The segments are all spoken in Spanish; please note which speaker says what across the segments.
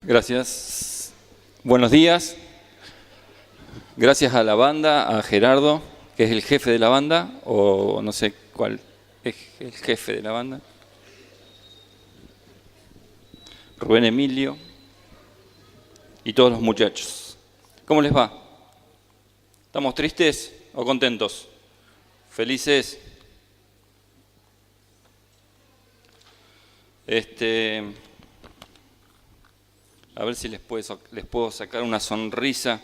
Speaker 1: Gracias. Buenos días. Gracias a la banda, a Gerardo, que es el jefe de la banda, o no sé cuál es el jefe de la banda. Rubén Emilio y todos los muchachos. ¿Cómo les va? ¿Estamos tristes o contentos? ¿Felices? A ver si les puedo sacar una sonrisa.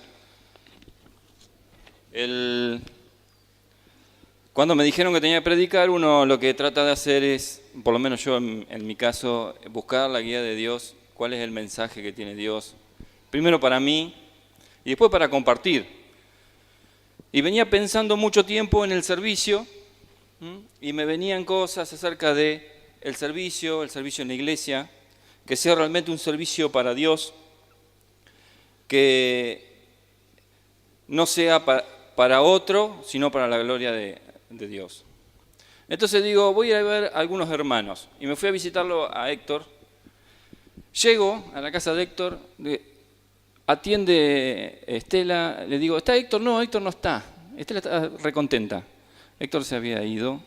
Speaker 1: Cuando me dijeron que tenía que predicar, uno lo que trata de hacer es, por lo menos yo en mi caso, buscar la guía de Dios, cuál es el mensaje que tiene Dios, primero para mí y después para compartir. Y venía pensando mucho tiempo en el servicio, y me venían cosas acerca de el servicio en la iglesia, que sea realmente un servicio para Dios, que no sea para otro, sino para la gloria de Dios. Entonces digo, voy a ver a algunos hermanos, y me fui a visitarlo a Héctor. Llego a la casa de Héctor, atiende Estela, le digo, ¿está Héctor? No, Héctor no está. Estela está recontenta. Héctor se había ido.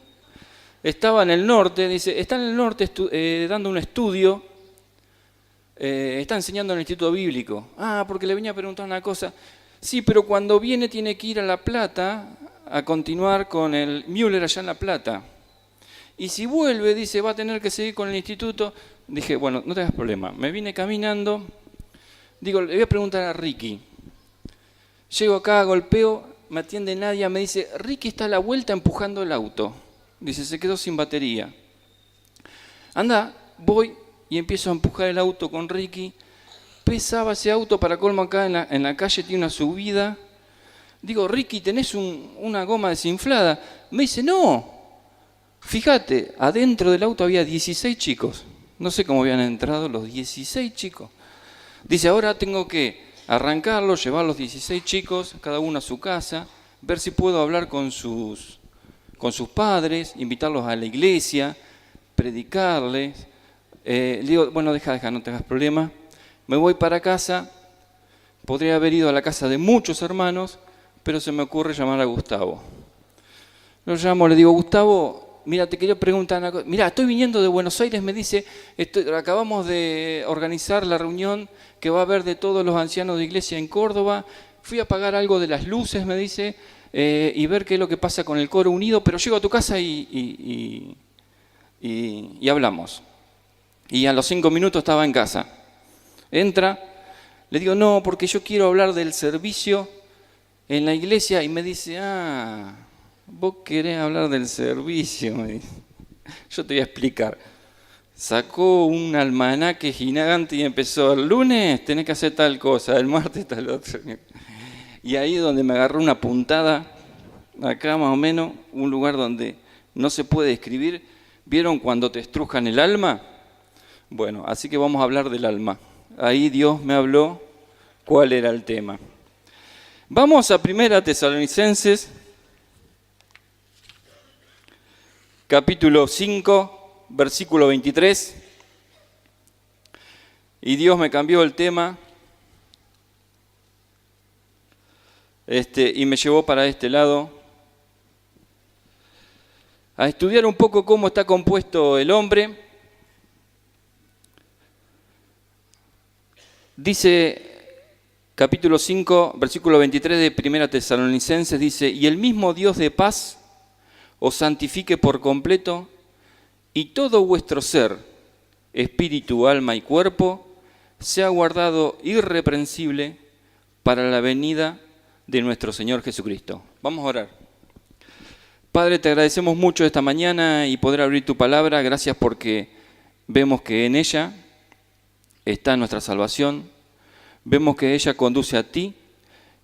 Speaker 1: Estaba en el norte, dice, está en el norte dando un estudio. Está enseñando en el Instituto Bíblico. Porque le venía a preguntar una cosa. Sí, pero cuando viene tiene que ir a La Plata a continuar con el Müller allá en La Plata. Y si vuelve, dice, va a tener que seguir con el instituto. Dije, bueno, no te hagas problema. Me vine caminando. Digo, le voy a preguntar a Ricky. Llego acá, golpeo, me atiende Nadia, me dice, Ricky está a la vuelta empujando el auto. Dice, se quedó sin batería. Anda, voy. Y empiezo a empujar el auto con Ricky. Pesaba ese auto, para colmo acá en la calle, tiene una subida. Digo, Ricky, ¿tenés una goma desinflada? Me dice, no. Fíjate, adentro del auto había 16 chicos. No sé cómo habían entrado los 16 chicos. Dice, ahora tengo que arrancarlo, llevar los 16 chicos, cada uno a su casa, ver si puedo hablar con sus padres, invitarlos a la iglesia, predicarles. Le digo, bueno, deja, no te hagas problema. Me voy para casa. Podría haber ido a la casa de muchos hermanos, pero se me ocurre llamar a Gustavo. Lo llamo, le digo, Gustavo, mira, te quería preguntar una cosa. Mira, estoy viniendo de Buenos Aires, me dice, acabamos de organizar la reunión que va a haber de todos los ancianos de iglesia en Córdoba. Fui a pagar algo de las luces, me dice, y ver qué es lo que pasa con el coro unido, pero llego a tu casa y hablamos. Y a los 5 minutos estaba en casa. Entra, le digo, no, porque yo quiero hablar del servicio en la iglesia. Y me dice, vos querés hablar del servicio. Me dice. Yo te voy a explicar. Sacó un almanaque gigante y empezó, el lunes tenés que hacer tal cosa, el martes tal otro. Y ahí donde me agarró una puntada, acá más o menos, un lugar donde no se puede escribir. ¿Vieron cuando te estrujan el alma? Bueno, así que vamos a hablar del alma. Ahí Dios me habló cuál era el tema. Vamos a 1 Tesalonicenses, capítulo 5, versículo 23. Y Dios me cambió el tema y me llevó para este lado a estudiar un poco cómo está compuesto el hombre. Dice, capítulo 5, versículo 23 de 1 Tesalonicenses, dice, y el mismo Dios de paz os santifique por completo, y todo vuestro ser, espíritu, alma y cuerpo, sea guardado irreprensible para la venida de nuestro Señor Jesucristo. Vamos a orar. Padre, te agradecemos mucho esta mañana y poder abrir tu palabra. Gracias porque vemos que en ella está nuestra salvación. Vemos que ella conduce a ti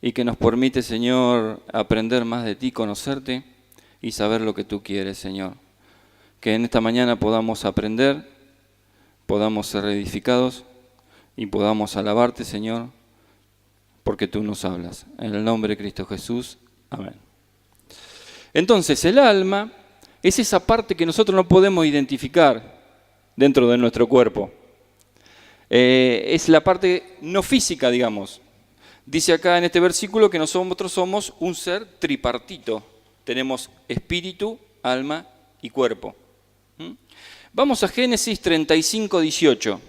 Speaker 1: y que nos permite, Señor, aprender más de ti, conocerte y saber lo que tú quieres, Señor. Que en esta mañana podamos aprender, podamos ser edificados y podamos alabarte, Señor, porque tú nos hablas. En el nombre de Cristo Jesús. Amén. Entonces, el alma es esa parte que nosotros no podemos identificar dentro de nuestro cuerpo. Es la parte no física, digamos. Dice acá en este versículo que nosotros somos un ser tripartito. Tenemos espíritu, alma y cuerpo. Vamos a Génesis 35, 18.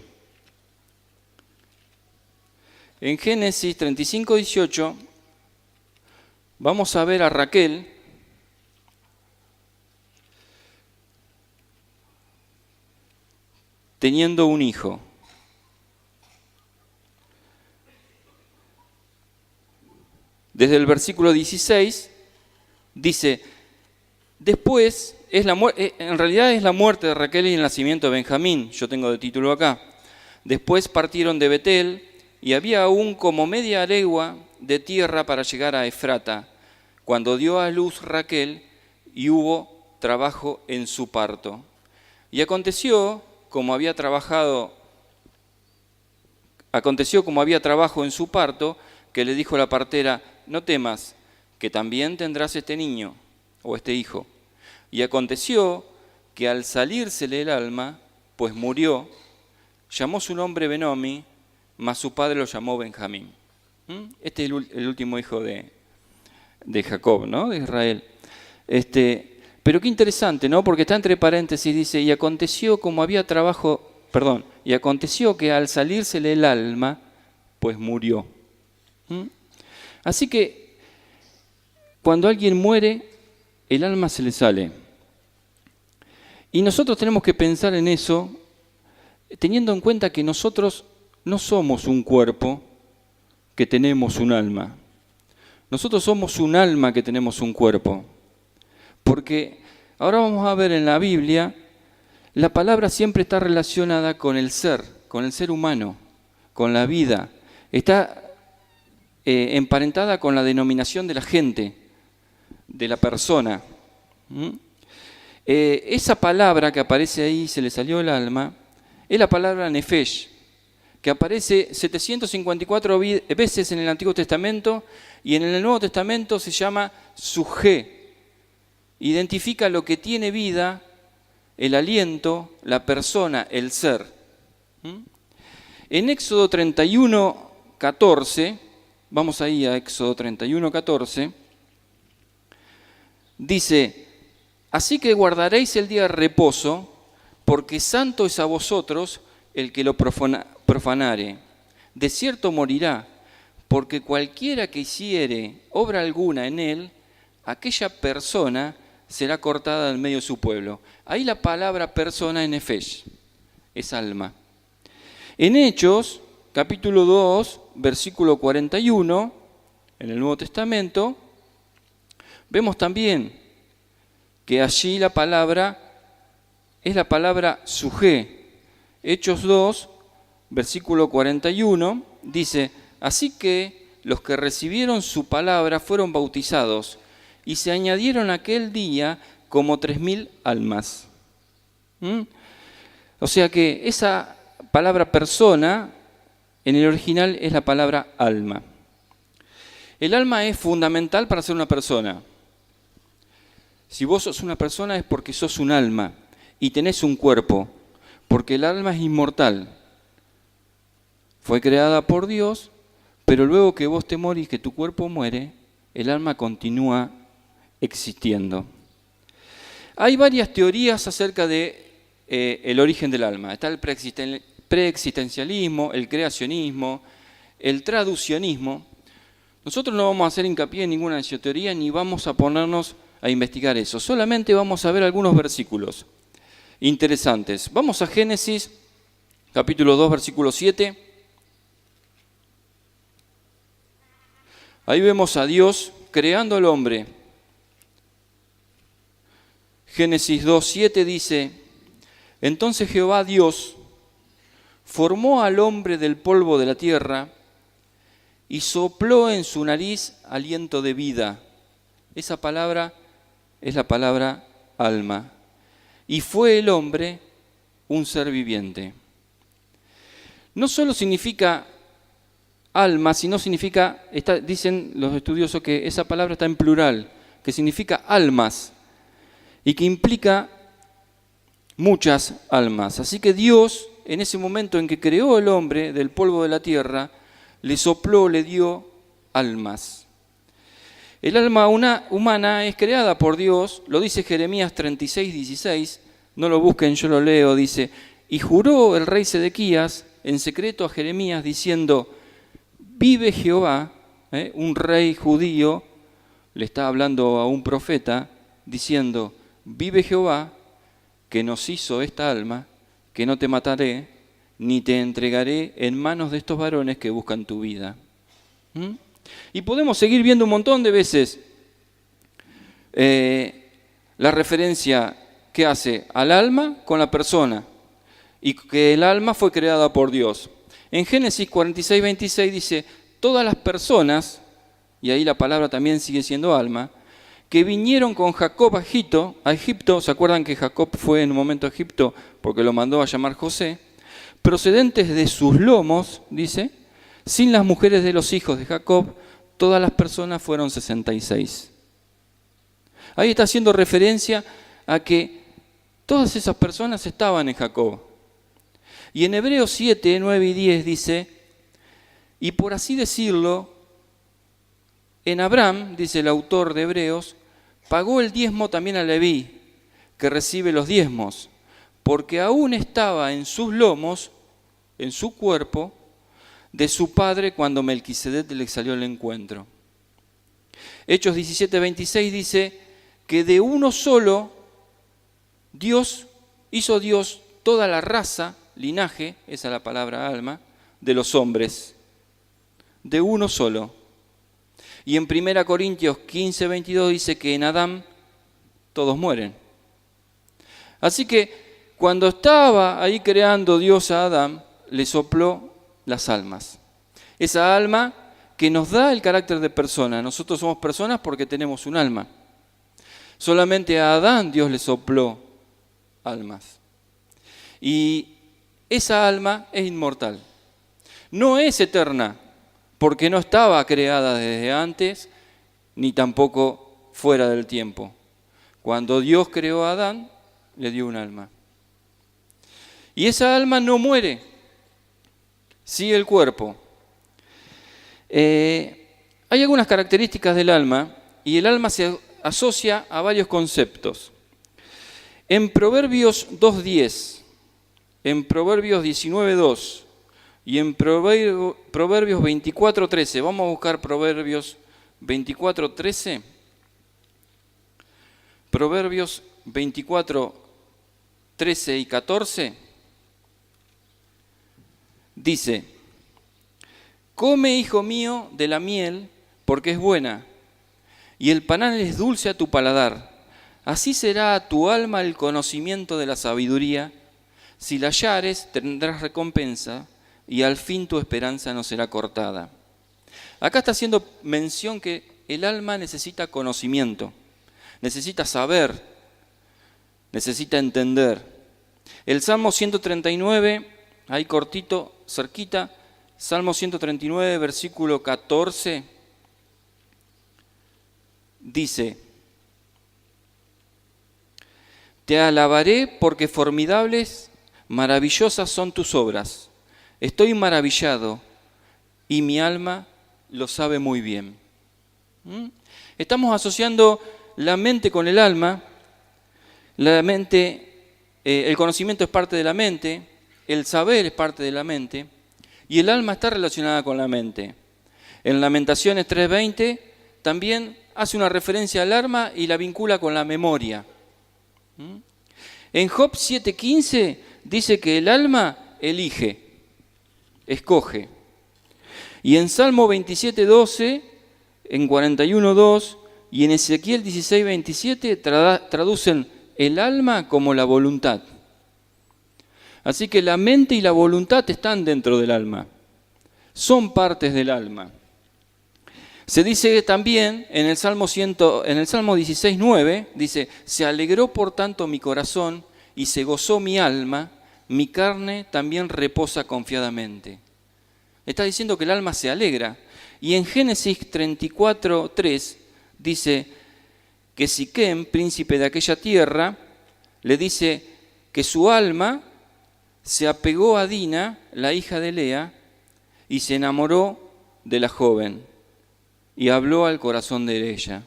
Speaker 1: En Génesis 35, 18 vamos a ver a Raquel teniendo un hijo. Desde el versículo 16 dice, después, en realidad es la muerte de Raquel y el nacimiento de Benjamín, yo tengo de título acá. Después partieron de Betel y había aún como media legua de tierra para llegar a Efrata, cuando dio a luz Raquel y hubo trabajo en su parto. Y aconteció como había trabajo en su parto, que le dijo la partera, no temas, que también tendrás este niño o este hijo. Y aconteció que al salírsele el alma, pues murió, llamó su nombre Benomi, mas su padre lo llamó Benjamín. Este es el último hijo de Jacob, ¿no? De Israel. Pero qué interesante, ¿no? Porque está entre paréntesis, dice, y aconteció que al salírsele el alma, pues murió. Así que cuando alguien muere, el alma se le sale. Y nosotros tenemos que pensar en eso, teniendo en cuenta que nosotros no somos un cuerpo que tenemos un alma. Nosotros somos un alma que tenemos un cuerpo. Porque ahora vamos a ver en la Biblia, la palabra siempre está relacionada con el ser humano, con la vida. Está emparentada con la denominación de la gente, de la persona. Esa palabra que aparece ahí, se le salió el alma, es la palabra nefesh, que aparece 754 veces en el Antiguo Testamento y en el Nuevo Testamento se llama sujé. Identifica lo que tiene vida, el aliento, la persona, el ser. En Éxodo 31, 14, vamos ahí a Éxodo 31, 14, dice, así que guardaréis el día de reposo, porque santo es a vosotros el que lo profanare. De cierto morirá, porque cualquiera que hiciere obra alguna en él, aquella persona será cortada del medio de su pueblo. Ahí la palabra persona en nefesh, es alma. En Hechos, capítulo 2, versículo 41, en el Nuevo Testamento, vemos también que allí la palabra es la palabra sujé. Hechos 2, versículo 41, dice, así que los que recibieron su palabra fueron bautizados y se añadieron aquel día como 3.000 almas. O sea que esa palabra persona en el original es la palabra alma. El alma es fundamental para ser una persona. Si vos sos una persona es porque sos un alma y tenés un cuerpo, porque el alma es inmortal. Fue creada por Dios, pero luego que vos te morís, que tu cuerpo muere, el alma continúa existiendo. Hay varias teorías acerca de el origen del alma. Está el preexistencialismo, el creacionismo, el traducionismo. Nosotros no vamos a hacer hincapié en ninguna de esas teorías ni vamos a ponernos a investigar eso. Solamente vamos a ver algunos versículos interesantes. Vamos a Génesis, capítulo 2, versículo 7. Ahí vemos a Dios creando al hombre. Génesis 2, 7 dice, entonces Jehová Dios formó al hombre del polvo de la tierra y sopló en su nariz aliento de vida. Esa palabra es la palabra alma. Y fue el hombre un ser viviente. No solo significa alma, sino significa, dicen los estudiosos que esa palabra está en plural, que significa almas y que implica muchas almas. Así que Dios en ese momento en que creó el hombre del polvo de la tierra, le sopló, le dio almas. El alma humana es creada por Dios, lo dice Jeremías 36:16, no lo busquen, yo lo leo, dice: y juró el rey Sedequías en secreto a Jeremías diciendo: vive Jehová, un rey judío, le está hablando a un profeta, diciendo: vive Jehová, que nos hizo esta alma, que no te mataré, ni te entregaré en manos de estos varones que buscan tu vida. Y podemos seguir viendo un montón de veces la referencia que hace al alma con la persona, y que el alma fue creada por Dios. En Génesis 46:26 dice: todas las personas, y ahí la palabra también sigue siendo alma, que vinieron con Jacob a Egipto, ¿se acuerdan que Jacob fue en un momento a Egipto porque lo mandó a llamar José? Procedentes de sus lomos, dice, sin las mujeres de los hijos de Jacob, todas las personas fueron 66. Ahí está haciendo referencia a que todas esas personas estaban en Jacob. Y en Hebreos 7, 9 y 10 dice: y por así decirlo, en Abraham, dice el autor de Hebreos, pagó el diezmo también a Leví, que recibe los diezmos, porque aún estaba en sus lomos, en su cuerpo, de su padre cuando Melquisedec le salió al encuentro. Hechos 17:26 dice que de uno solo hizo Dios toda la raza, linaje, esa es la palabra alma, de los hombres. De uno solo. Y en 1 Corintios 15:22 dice que en Adán todos mueren. Así que cuando estaba ahí creando Dios a Adán, le sopló las almas. Esa alma que nos da el carácter de persona. Nosotros somos personas porque tenemos un alma. Solamente a Adán Dios le sopló almas. Y esa alma es inmortal. No es eterna, porque no estaba creada desde antes, ni tampoco fuera del tiempo. Cuando Dios creó a Adán, le dio un alma. Y esa alma no muere, sigue el cuerpo. Hay algunas características del alma, y el alma se asocia a varios conceptos. En Proverbios 2:10, en Proverbios 19:2 y en Proverbios 24:13, vamos a buscar Proverbios 24:13. Proverbios 24:13 y 14 dice: come, hijo mío, de la miel, porque es buena, y el panal es dulce a tu paladar. Así será a tu alma el conocimiento de la sabiduría. Si la hallares, tendrás recompensa, y al fin tu esperanza no será cortada. Acá está haciendo mención que el alma necesita conocimiento, necesita saber, necesita entender. El Salmo 139, ahí cortito, cerquita, Salmo 139, versículo 14, dice: te alabaré porque formidables, maravillosas son tus obras. Estoy maravillado y mi alma lo sabe muy bien. Estamos asociando la mente con el alma. La mente, el conocimiento es parte de la mente, el saber es parte de la mente, y el alma está relacionada con la mente. En Lamentaciones 3:20 también hace una referencia al alma y la vincula con la memoria. En Job 7:15 dice que el alma elige, escoge. Y en Salmo 27:12, en 41:2 y en Ezequiel 16:27 traducen el alma como la voluntad. Así que la mente y la voluntad están dentro del alma, son partes del alma. Se dice también en el Salmo 16:9, dice: se alegró por tanto mi corazón y se gozó mi alma, mi carne también reposa confiadamente. Está diciendo que el alma se alegra. Y en Génesis 34:3 dice que Siquem, príncipe de aquella tierra, le dice que su alma se apegó a Dina, la hija de Lea, y se enamoró de la joven y habló al corazón de ella.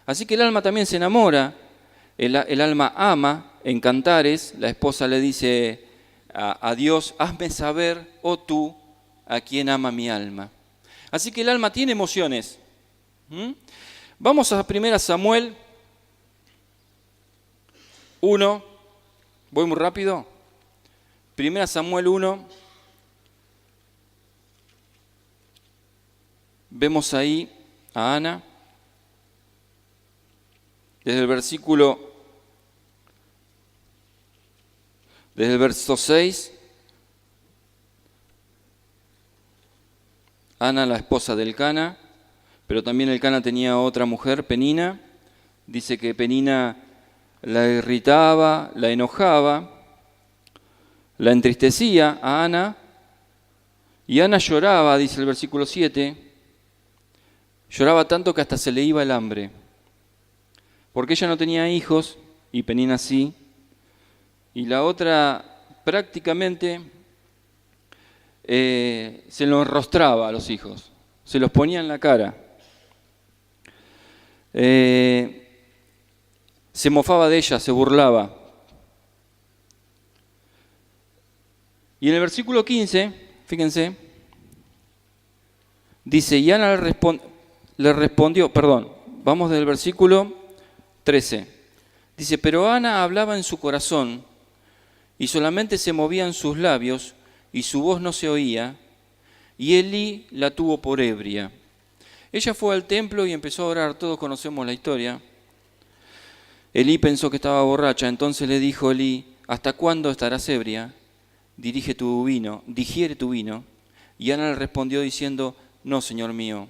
Speaker 1: Así que el alma también se enamora, el alma ama. En Cantares, la esposa le dice a Dios: hazme saber, oh tú, a quién ama mi alma. Así que el alma tiene emociones. Vamos a 1 Samuel 1. ¿Voy muy rápido? 1 Samuel 1. Vemos ahí a Ana. Desde el verso 6. Ana, la esposa del Elcana, pero también Elcana tenía otra mujer, Penina. Dice que Penina la irritaba, la enojaba, la entristecía a Ana, y Ana lloraba, dice el versículo 7, lloraba tanto que hasta se le iba el hambre, porque ella no tenía hijos, y Penina sí, y la otra prácticamente se lo enrostraba a los hijos, se los ponía en la cara. Se mofaba de ella, se burlaba. Y en el versículo 15, fíjense, dice, y Ana le respondió, vamos del versículo 13. Dice, pero Ana hablaba en su corazón y solamente se movían sus labios y su voz no se oía, y Elí la tuvo por ebria. Ella fue al templo y empezó a orar, todos conocemos la historia. Elí pensó que estaba borracha, entonces le dijo Elí, ¿hasta cuándo estarás ebria? Digiere tu vino. Y Ana le respondió diciendo, no, Señor mío,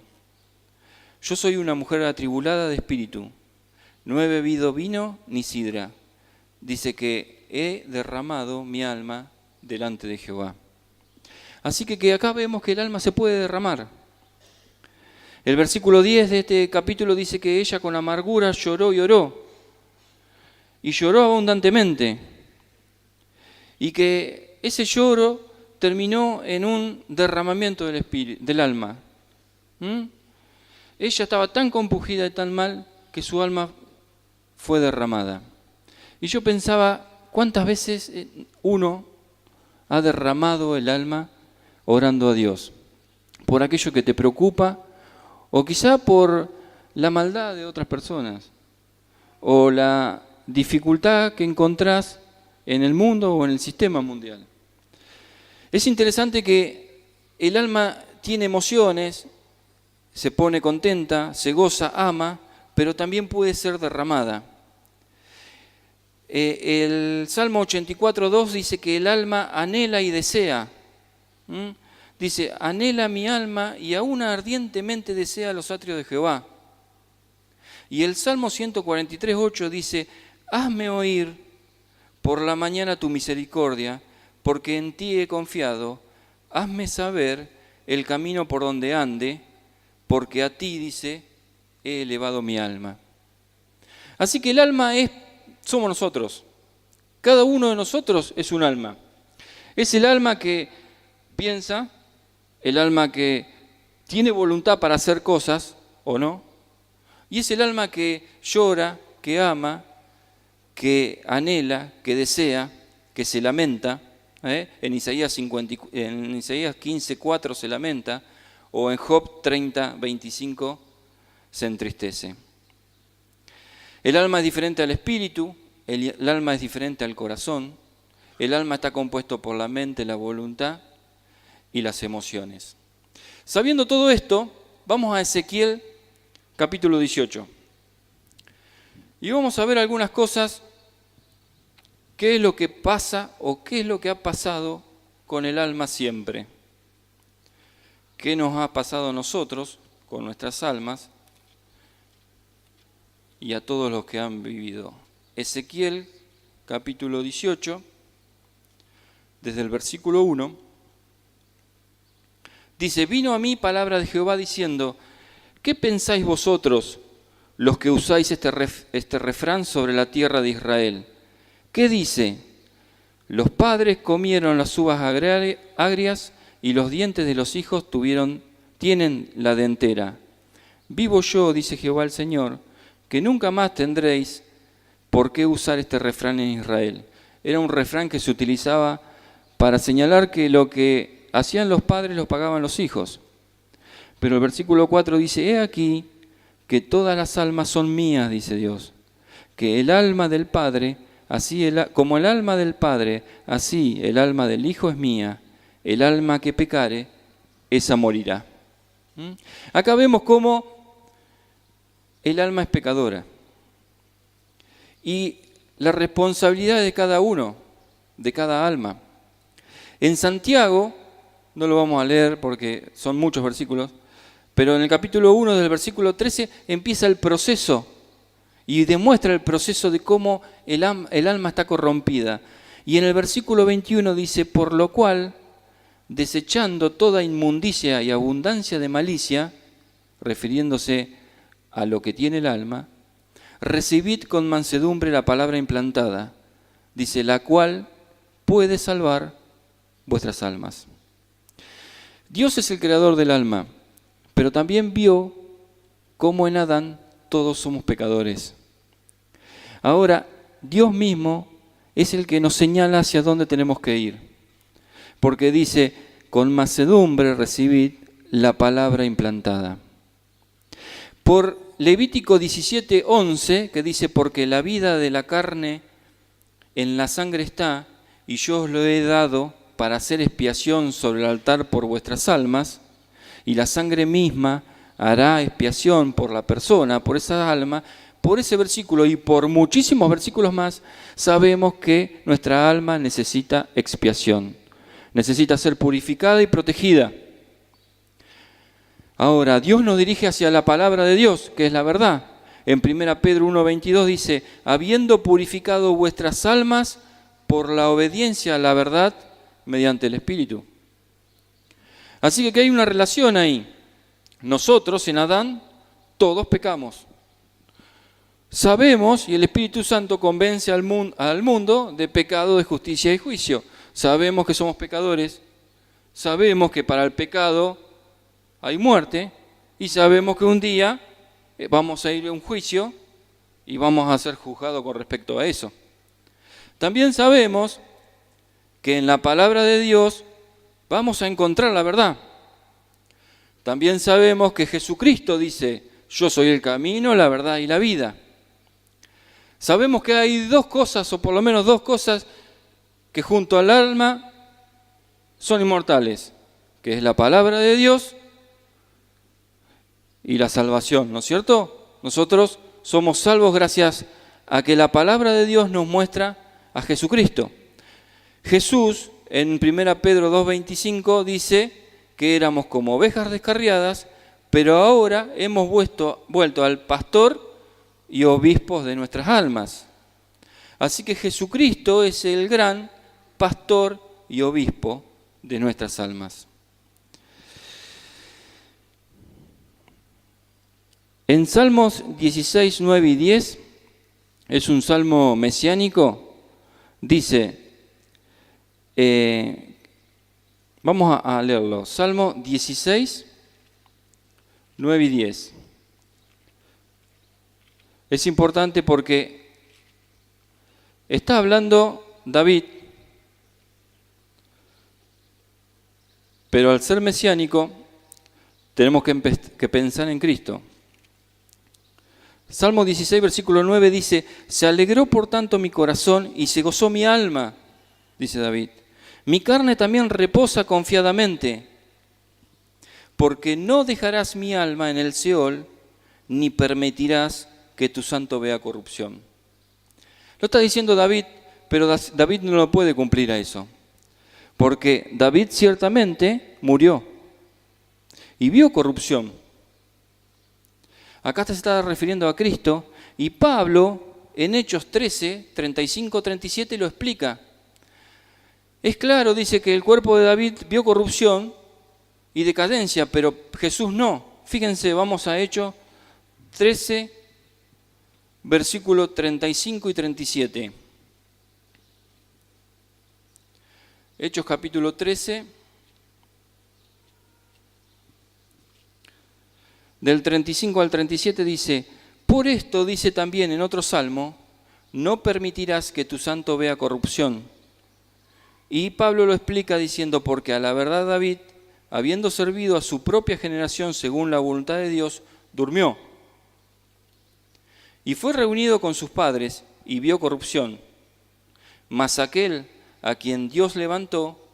Speaker 1: yo soy una mujer atribulada de espíritu, no he bebido vino ni sidra. Dice que he derramado mi alma delante de Jehová. Así que acá vemos que el alma se puede derramar. El versículo 10 de este capítulo dice que ella con amargura lloró y oró. Y lloró abundantemente. Y que ese lloro terminó en un derramamiento del alma. Ella estaba tan compungida y tan mal que su alma fue derramada. Y yo pensaba, ¿cuántas veces uno ha derramado el alma orando a Dios? Por aquello que te preocupa, o quizá por la maldad de otras personas, o la dificultad que encontrás en el mundo o en el sistema mundial. Es interesante que el alma tiene emociones, se pone contenta, se goza, ama, pero también puede ser derramada. El Salmo 84:2 dice que el alma anhela y desea. Dice, anhela mi alma y aún ardientemente desea los atrios de Jehová. Y el Salmo 143:8 dice, hazme oír por la mañana tu misericordia, porque en ti he confiado, hazme saber el camino por donde ande, porque a ti, dice, he elevado mi alma. Así que el alma somos nosotros. Cada uno de nosotros es un alma. Es el alma que piensa, el alma que tiene voluntad para hacer cosas, o no, y es el alma que llora, que ama, que anhela, que desea, que se lamenta. En Isaías 15:4 se lamenta, o en Job 30:25 se entristece. El alma es diferente al espíritu, el alma es diferente al corazón, el alma está compuesto por la mente, la voluntad y las emociones. Sabiendo todo esto, vamos a Ezequiel capítulo 18. Y vamos a ver algunas cosas, qué es lo que pasa o qué es lo que ha pasado con el alma siempre. ¿Qué nos ha pasado a nosotros con nuestras almas y a todos los que han vivido? Ezequiel capítulo 18, desde el versículo 1, dice, vino a mí palabra de Jehová diciendo, ¿qué pensáis vosotros, los que usáis este refrán sobre la tierra de Israel? ¿Qué dice? Los padres comieron las uvas agrias y los dientes de los hijos tienen la dentera. Vivo yo, dice Jehová el Señor, que nunca más tendréis por qué usar este refrán en Israel. Era un refrán que se utilizaba para señalar que lo que hacían los padres los pagaban los hijos. Pero el versículo 4 dice, he aquí que todas las almas son mías, dice Dios, que el alma del Padre, como el alma del Padre, así el alma del Hijo es mía, el alma que pecare, esa morirá. Acá vemos cómo el alma es pecadora y la responsabilidad de cada uno, de cada alma. En Santiago, no lo vamos a leer porque son muchos versículos, pero en el capítulo 1 del versículo 13 empieza el proceso y demuestra el proceso de cómo el alma está corrompida. Y en el versículo 21 dice, por lo cual, desechando toda inmundicia y abundancia de malicia, refiriéndose a lo que tiene el alma, recibid con mansedumbre la palabra implantada, dice, la cual puede salvar vuestras almas. Dios es el creador del alma, pero también vio cómo en Adán todos somos pecadores. Ahora, Dios mismo es el que nos señala hacia dónde tenemos que ir, porque dice, con mansedumbre recibid la palabra implantada. Por Levítico 17:11, que dice, porque la vida de la carne en la sangre está, y yo os lo he dado para hacer expiación sobre el altar por vuestras almas, y la sangre misma hará expiación por la persona, por esa alma. Por ese versículo y por muchísimos versículos más, sabemos que nuestra alma necesita expiación, necesita ser purificada y protegida. Ahora, Dios nos dirige hacia la palabra de Dios, que es la verdad. En 1 Pedro 1:22 dice, habiendo purificado vuestras almas por la obediencia a la verdad mediante el Espíritu. Así que hay una relación ahí. Nosotros en Adán todos pecamos. Sabemos, y el Espíritu Santo convence al mundo de pecado, de justicia y juicio. Sabemos que somos pecadores, sabemos que para el pecado hay muerte, y sabemos que un día vamos a ir a un juicio y vamos a ser juzgados con respecto a eso. También sabemos que en la palabra de Dios vamos a encontrar la verdad. También sabemos que Jesucristo dice, yo soy el camino, la verdad y la vida. Sabemos que hay dos cosas, o por lo menos dos cosas, que junto al alma son inmortales, que es la palabra de Dios y la salvación, ¿no es cierto? Nosotros somos salvos gracias a que la palabra de Dios nos muestra a Jesucristo. Jesús, en 1 Pedro 2:25, dice que éramos como ovejas descarriadas, pero ahora hemos vuelto al pastor y obispos de nuestras almas. Así que Jesucristo es el gran pastor y obispo de nuestras almas. En Salmos 16, 9 y 10, es un salmo mesiánico, dice, vamos a leerlo, Salmo 16, 9 y 10. Es importante porque está hablando David, pero al ser mesiánico tenemos que pensar en Cristo. Salmo 16, versículo 9 dice, se alegró por tanto mi corazón y se gozó mi alma, dice David. Mi carne también reposa confiadamente, porque no dejarás mi alma en el Seol, ni permitirás que tu santo vea corrupción. Lo está diciendo David, pero David no lo puede cumplir a eso, porque David ciertamente murió y vio corrupción. Acá se está refiriendo a Cristo, y Pablo en Hechos 13, 35, 37 lo explica. Es claro, dice que el cuerpo de David vio corrupción y decadencia, pero Jesús no. Fíjense, vamos a Hechos 13, versículos 35 y 37. Hechos capítulo 13, del 35 al 37 dice: por esto dice también en otro salmo, no permitirás que tu santo vea corrupción. Y Pablo lo explica diciendo: porque a la verdad David, habiendo servido a su propia generación según la voluntad de Dios, durmió. Y fue reunido con sus padres y vio corrupción. Mas aquel a quien Dios levantó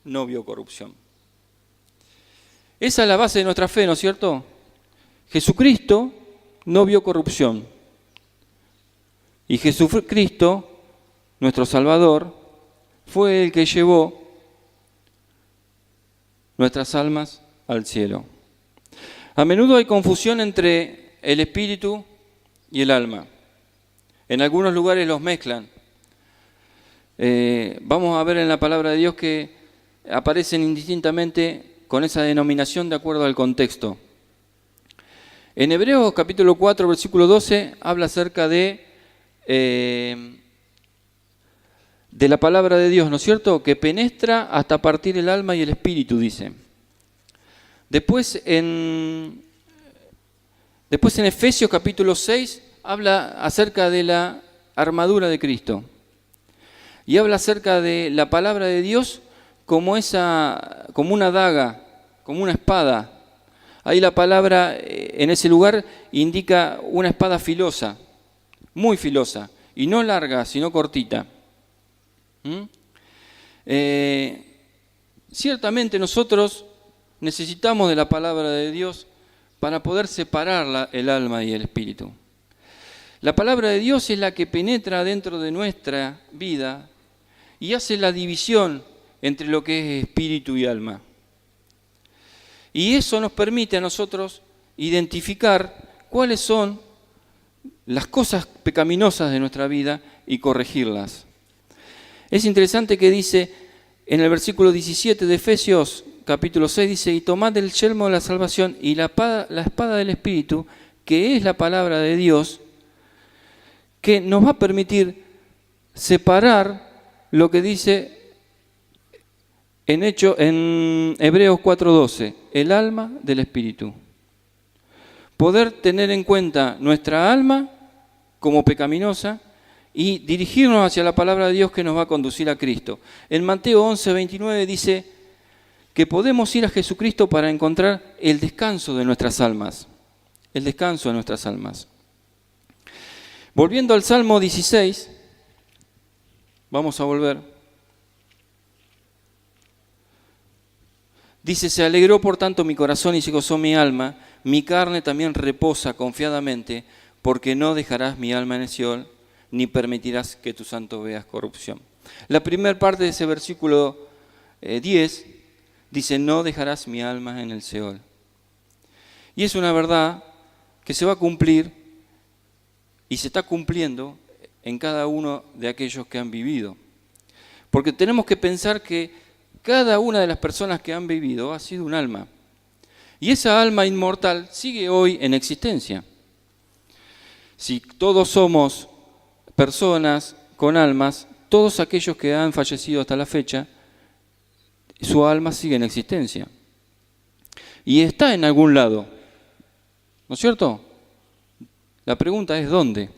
Speaker 1: no vio corrupción. Esa es la base de nuestra fe, ¿no es cierto? Jesucristo no vio corrupción. Y Jesucristo, nuestro Salvador, fue el que llevó nuestras almas al cielo. A menudo hay confusión entre el espíritu y el alma. En algunos lugares los mezclan. Vamos a ver en la palabra de Dios que aparecen indistintamente con esa denominación de acuerdo al contexto. En Hebreos capítulo 4, versículo 12, habla acerca de la palabra de Dios, ¿no es cierto? Que penetra hasta partir el alma y el espíritu, dice. Después en Efesios capítulo 6 habla acerca de la armadura de Cristo. Y habla acerca de la palabra de Dios como una daga, como una espada. Ahí la palabra en ese lugar indica una espada filosa, muy filosa, y no larga, sino cortita. Ciertamente nosotros necesitamos de la palabra de Dios para poder separar el alma y el espíritu. La palabra de Dios es la que penetra dentro de nuestra vida y hace la división entre lo que es espíritu y alma. Y eso nos permite a nosotros identificar cuáles son las cosas pecaminosas de nuestra vida y corregirlas. Es interesante que dice en el versículo 17 de Efesios capítulo 6, dice: y tomad el yelmo de la salvación y la espada del Espíritu, que es la palabra de Dios, que nos va a permitir separar lo que dice en Hebreos 4:12, el alma del espíritu. Poder tener en cuenta nuestra alma como pecaminosa y dirigirnos hacia la palabra de Dios que nos va a conducir a Cristo. En Mateo 11:29 dice que podemos ir a Jesucristo para encontrar el descanso de nuestras almas. El descanso de nuestras almas. Volviendo al Salmo 16, vamos a volver. Dice: se alegró por tanto mi corazón y se gozó mi alma, mi carne también reposa confiadamente, porque no dejarás mi alma en el Seol, ni permitirás que tu santo veas corrupción. La primera parte de ese versículo 10 dice: no dejarás mi alma en el Seol. Y es una verdad que se va a cumplir y se está cumpliendo en cada uno de aquellos que han vivido. Porque tenemos que pensar que cada una de las personas que han vivido ha sido un alma. Y esa alma inmortal sigue hoy en existencia. Si todos somos personas con almas, todos aquellos que han fallecido hasta la fecha, su alma sigue en existencia. Y está en algún lado. ¿No es cierto? La pregunta es: ¿dónde?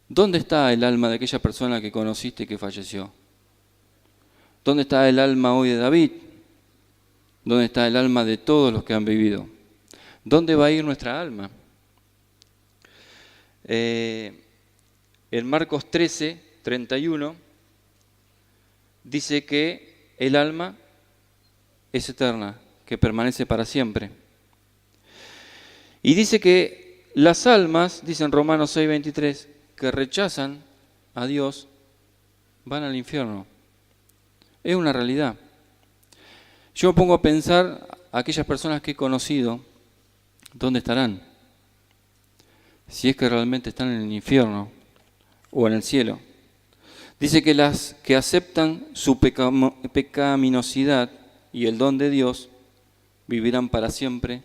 Speaker 1: ¿Dónde está el alma de aquella persona que conociste y que falleció? ¿Dónde está el alma hoy de David? ¿Dónde está el alma de todos los que han vivido? ¿Dónde va a ir nuestra alma? En Marcos 13:31 dice que el alma es eterna, que permanece para siempre. Y dice que las almas, dice en Romanos 6:23, que rechazan a Dios, van al infierno. Es una realidad. Yo me pongo a pensar a aquellas personas que he conocido, ¿dónde estarán? Si es que realmente están en el infierno o en el cielo. Dice que las que aceptan su pecaminosidad y el don de Dios vivirán para siempre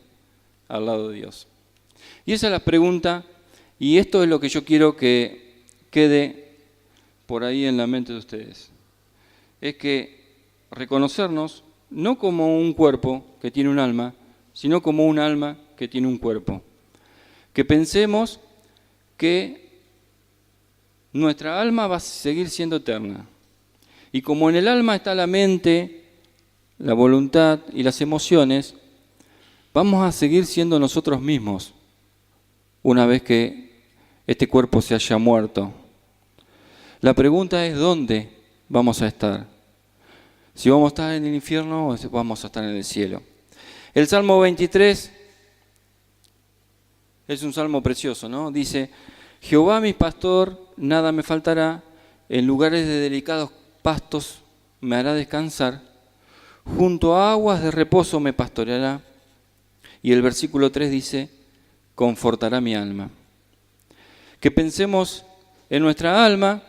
Speaker 1: al lado de Dios. Y esa es la pregunta, y esto es lo que yo quiero que quede por ahí en la mente de ustedes. es que reconocernos no como un cuerpo que tiene un alma, sino como un alma que tiene un cuerpo. Que pensemos que nuestra alma va a seguir siendo eterna. Y como en el alma está la mente, la voluntad y las emociones, vamos a seguir siendo nosotros mismos una vez que este cuerpo se haya muerto. La pregunta es ¿dónde vamos a estar? Si vamos a estar en el infierno o si vamos a estar en el cielo. El Salmo 23 es un salmo precioso, ¿no? Dice, Jehová mi pastor, nada me faltará, en lugares de delicados pastos me hará descansar, junto a aguas de reposo me pastoreará. Y el versículo 3 dice, confortará mi alma. Que pensemos en nuestra alma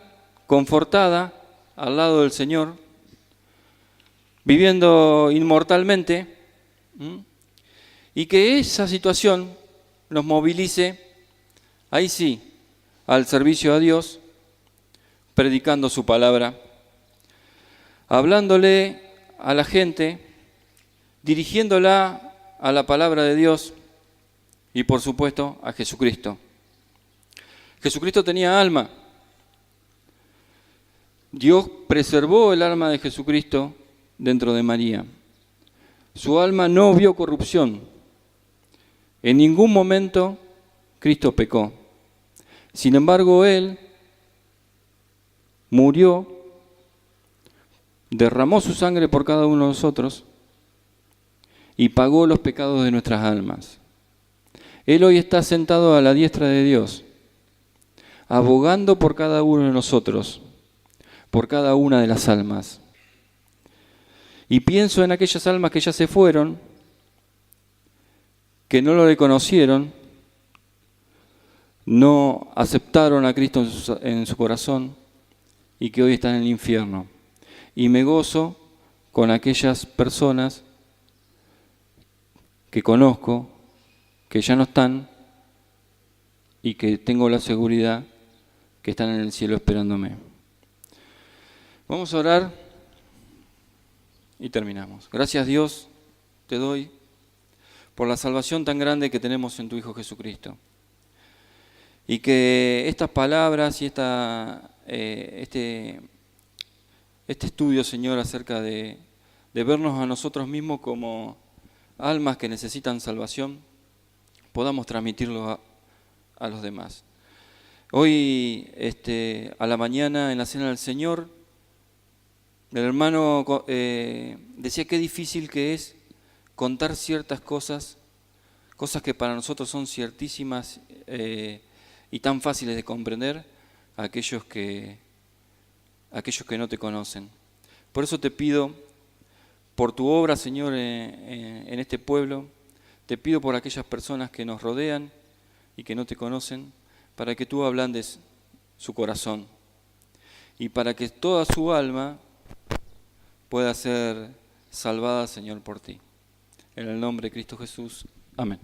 Speaker 1: confortada al lado del Señor, viviendo inmortalmente, y que esa situación nos movilice, ahí sí, al servicio a Dios, predicando su palabra, hablándole a la gente, dirigiéndola a la palabra de Dios y por supuesto a Jesucristo. Jesucristo tenía alma. Dios preservó el alma de Jesucristo dentro de María. Su alma no vio corrupción. En ningún momento Cristo pecó. Sin embargo, Él murió, derramó su sangre por cada uno de nosotros y pagó los pecados de nuestras almas. Él hoy está sentado a la diestra de Dios, abogando por cada uno de nosotros, por cada una de las almas. Y pienso en aquellas almas que ya se fueron, que no lo reconocieron, no aceptaron a Cristo en su corazón y que hoy están en el infierno. Y me gozo con aquellas personas que conozco, que ya no están y que tengo la seguridad que están en el cielo esperándome. Vamos a orar y terminamos. Gracias Dios, te doy por la salvación tan grande que tenemos en tu Hijo Jesucristo. Y que estas palabras y este estudio, Señor, acerca de vernos a nosotros mismos como almas que necesitan salvación, podamos transmitirlo a los demás. Hoy, a la mañana, en la cena del Señor, el hermano decía qué difícil que es contar ciertas cosas que para nosotros son ciertísimas y tan fáciles de comprender a aquellos que no te conocen. Por eso te pido, por tu obra, Señor, en este pueblo, te pido por aquellas personas que nos rodean y que no te conocen, para que tú ablandes su corazón y para que toda su alma pueda ser salvada, Señor, por ti. En el nombre de Cristo Jesús. Amén.